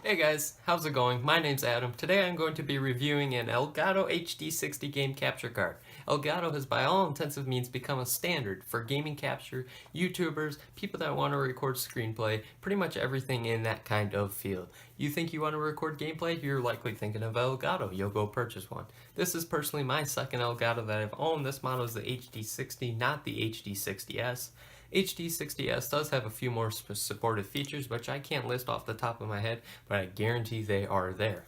Hey guys, how's it going? My name's Adam. Today I'm going to be reviewing an Elgato HD60 game capture card. Elgato has by all intensive means become a standard for gaming capture, YouTubers, people that want to record screenplay, pretty much everything in that kind of field. You think you want to record gameplay? You're likely thinking of Elgato. You'll go purchase one. This is personally my second Elgato that I've owned. This model is the HD60, not the HD60S. HD60S does have a few more supported features, which I can't list off the top of my head, but I guarantee they are there.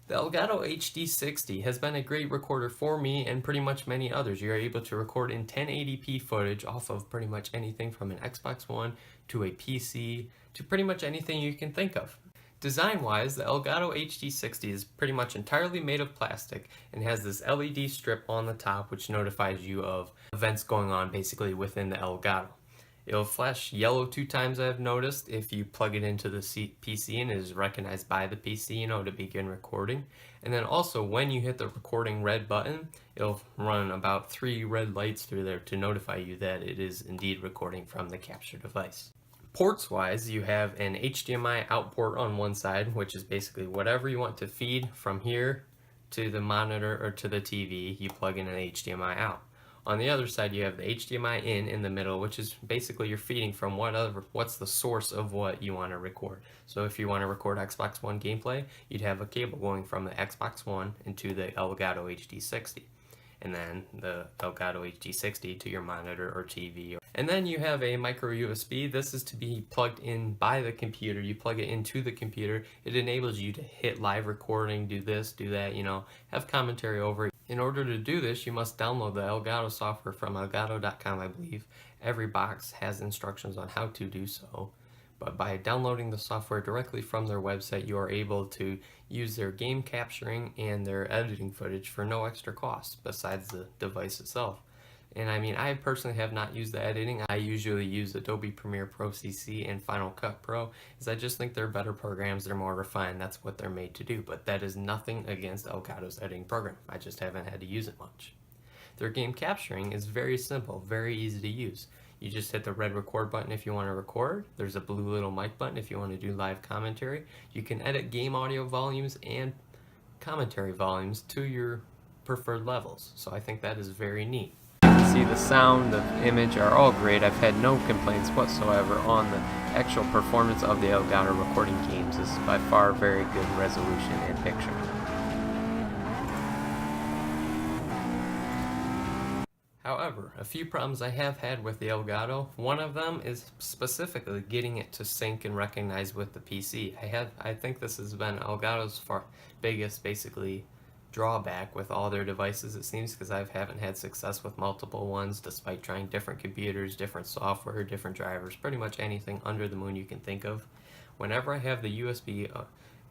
The Elgato HD60 has been a great recorder for me and pretty much many others. You're able to record in 1080p footage off of pretty much anything from an Xbox One to a PC to pretty much anything you can think of. Design-wise, the Elgato HD60 is pretty much entirely made of plastic and has this LED strip on the top which notifies you of events going on basically within the Elgato. It'll flash yellow 2 times, I've noticed, if you plug it into the PC and it is recognized by the PC, to begin recording. And then also when you hit the recording red button, it'll run about 3 red lights through there to notify you that it is indeed recording from the capture device. Ports wise, you have an HDMI out port on one side, which is basically whatever you want to feed from here to the monitor or to the TV, you plug in an HDMI out. On the other side, you have the HDMI in the middle, which is basically you're feeding from what's the source of what you want to record. So if you want to record Xbox One gameplay, you'd have a cable going from the Xbox One into the Elgato HD60. And then the Elgato HD60 to your monitor or TV. And then you have a micro USB. This is to be plugged in by the computer. You plug it into the computer. It enables you to hit live recording, do this, do that, have commentary over it. In order to do this, you must download the Elgato software from elgato.com, I believe. Every box has instructions on how to do so. But by downloading the software directly from their website, you are able to use their game capturing and their editing footage for no extra cost besides the device itself. And I personally have not used the editing. I usually use Adobe Premiere Pro CC and Final Cut Pro, as I just think they're better programs, they're more refined, that's what they're made to do. But that is nothing against Elgato's editing program. I just haven't had to use it much. Their game capturing is very simple, very easy to use. You just hit the red record button if you want to record. There's a blue little mic button if you want to do live commentary. You can edit game audio volumes and commentary volumes to your preferred levels. So I think that is very neat. You can see the sound, the image are all great. I've had no complaints whatsoever on the actual performance of the Elgato recording games. This is by far very good resolution and picture. However, a few problems I have had with the Elgato. One of them is specifically getting it to sync and recognize with the PC. I think this has been Elgato's biggest basically drawback with all their devices, it seems, because I haven't had success with multiple ones despite trying different computers, different software, different drivers, pretty much anything under the moon you can think of. Whenever I have the USB,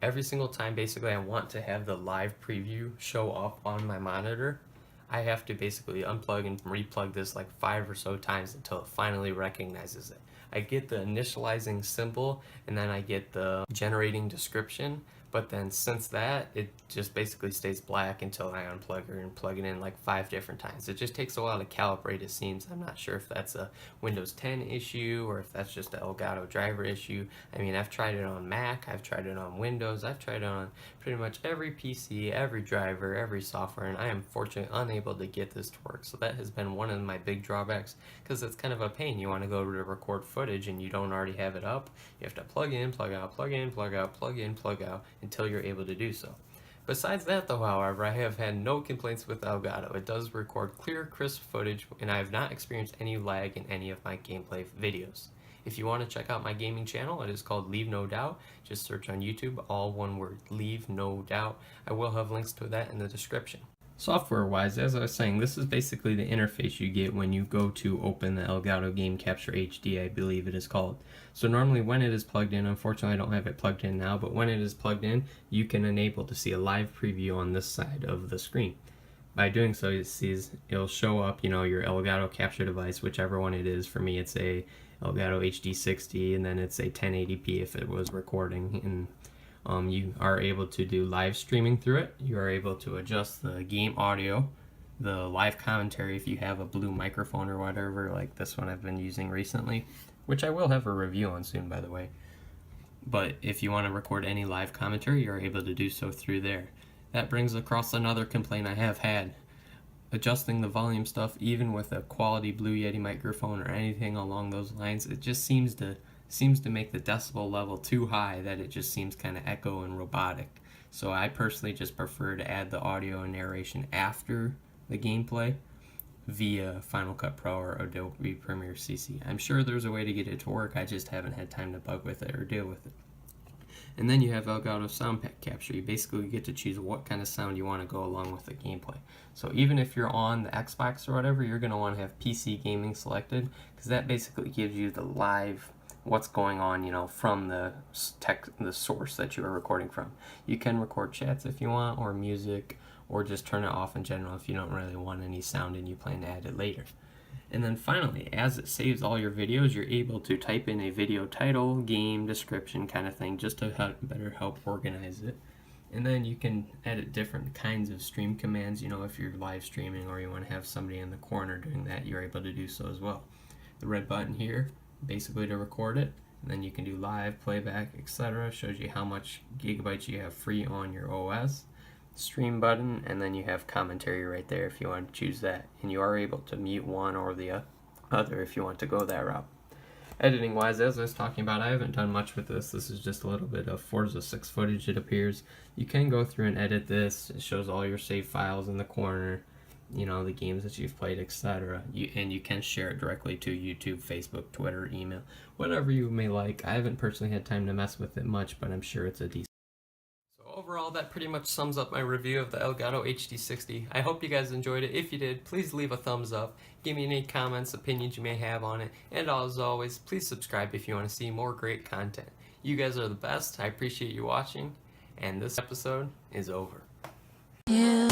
every single time basically I want to have the live preview show up on my monitor, I have to basically unplug and replug this like 5 or so times until it finally recognizes it. I get the initializing symbol and then I get the generating description, but then since that, it just basically stays black until I unplug it and plug it in like 5 different times. It just takes a while to calibrate, it seems. I'm not sure if that's a Windows 10 issue or if that's just an Elgato driver issue. I've tried it on Mac, I've tried it on Windows, I've tried it on pretty much every PC, every driver, every software, and I am fortunately unable to get this to work. So that has been one of my big drawbacks, because it's kind of a pain. You want to go to record footage and you don't already have it up. You have to plug in, plug out, plug in, plug out, plug in, plug out, until you're able to do so. Besides that though, however, I have had no complaints with Elgato. It does record clear, crisp footage, and I have not experienced any lag in any of my gameplay videos. If you want to check out my gaming channel, it is called Leave No Doubt. Just search on YouTube, all one word, Leave No Doubt. I will have links to that in the description. Software-wise, as I was saying, this is basically the interface you get when you go to open the Elgato Game Capture HD, I believe it is called. So normally when it is plugged in, unfortunately I don't have it plugged in now, but when it is plugged in, you can enable to see a live preview on this side of the screen. By doing so, it'll show up, your Elgato capture device, whichever one it is. For me, it's a Elgato HD60, and then it's a 1080p if it was recording, and you are able to do live streaming through it. You are able to adjust the game audio, the live commentary if you have a blue microphone or whatever, like this one I've been using recently, which I will have a review on soon, by the way. but if you want to record any live commentary, you're able to do so through there. That brings across another complaint I have had. Adjusting the volume stuff, even with a quality Blue Yeti microphone or anything along those lines, it just seems to make the decibel level too high, that it just seems kind of echo and robotic. So I personally just prefer to add the audio and narration after the gameplay via Final Cut Pro or Adobe Premiere CC. I'm sure there's a way to get it to work, I just haven't had time to bug with it or deal with it. And then you have Elgato Sound Pack Capture. You basically get to choose what kind of sound you want to go along with the gameplay. So even if you're on the Xbox or whatever, you're going to want to have PC gaming selected, because that basically gives you the live, what's going on, you know, from the source that you are recording from. You can record chats if you want, or music, or just turn it off in general if you don't really want any sound and you plan to add it later. And then finally, as it saves all your videos, you're able to type in a video title, game description kind of thing, just to better help organize it. And then you can edit different kinds of stream commands. You know, if you're live streaming or you want to have somebody in the corner doing that, you're able to do so as well. The red button here, basically to record it, and then you can do live, playback, etc. Shows you how much gigabytes you have free on your OS. Stream button, and then you have commentary right there if you want to choose that, and you are able to mute one or the other if you want to go that route. Editing wise, as I was talking about, I haven't done much with this. This is just a little bit of Forza 6 footage, it appears. You can go through and edit this. It shows all your save files in the corner, you know, the games that you've played, etc. And you can share it directly to YouTube, Facebook, Twitter, email, whatever you may like. I haven't personally had time to mess with it much, but I'm sure it's a decent. Overall, that pretty much sums up my review of the Elgato HD60. I hope you guys enjoyed it. If you did, please leave a thumbs up. Give me any comments, opinions you may have on it. And as always, please subscribe if you want to see more great content. You guys are the best. I appreciate you watching. And this episode is over. Yeah.